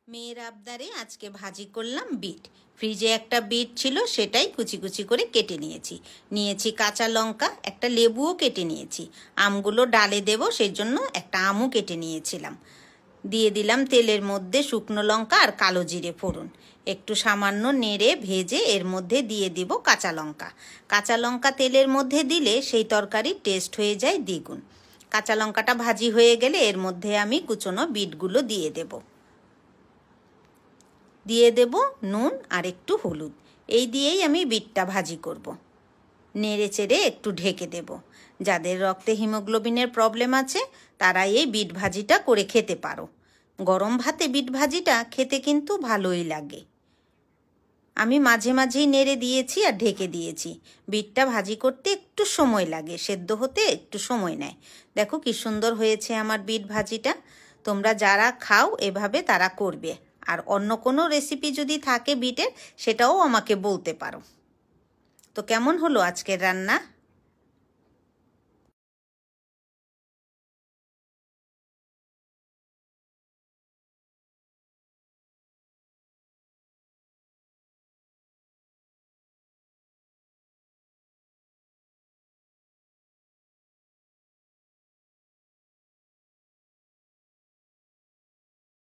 মেয়ের আবদারে আজকে ভাজি করলাম বিট। ফ্রিজে একটা বিট ছিল, সেটাই কুচি কুচি করে কেটে নিয়েছি কাঁচা লঙ্কা, একটা লেবুও কেটে নিয়েছি। আমগুলো ডালে দেব, সেই জন্য একটা আমও কেটে নিয়েছিলাম। দিয়ে দিলাম তেলের মধ্যে শুকনো লঙ্কা আর কালো জিরে ফোড়ন। একটু সামান্য নেড়ে ভেজে এর মধ্যে দিয়ে দিব কাঁচা লঙ্কা। কাঁচা লঙ্কা তেলের মধ্যে দিলে সেই তরকারির টেস্ট হয়ে যায় দ্বিগুণ। কাঁচা লঙ্কাটা ভাজি হয়ে গেলে এর মধ্যে আমি কুচনো বিটগুলো দিয়ে দেব নুন আর একটু হলুদ। এই দিয়েই আমি বিটটা ভাজি করব। নেড়ে চেড়ে একটু ঢেকে দেব। যাদের রক্তে হিমোগ্লোবিনের প্রবলেম আছে তারা এই বিট ভাজিটা করে খেতে পারো। গরম ভাতে বিট ভাজিটা খেতে কিন্তু ভালোই লাগে। আমি মাঝে মাঝেই নেড়ে দিয়েছি আর ঢেকে দিয়েছি। বিটটা ভাজি করতে একটু সময় লাগে, সেদ্ধ হতে একটু সময় নেয়। দেখো কি সুন্দর হয়েছে আমার বিট ভাজিটা। তোমরা যারা খাও এভাবে তারা করবে। আর অন্য কোনো রেসিপি যদি থাকে বিটের, সেটাও আমাকে বলতে পারো। তো কেমন হলো আজকের রান্না?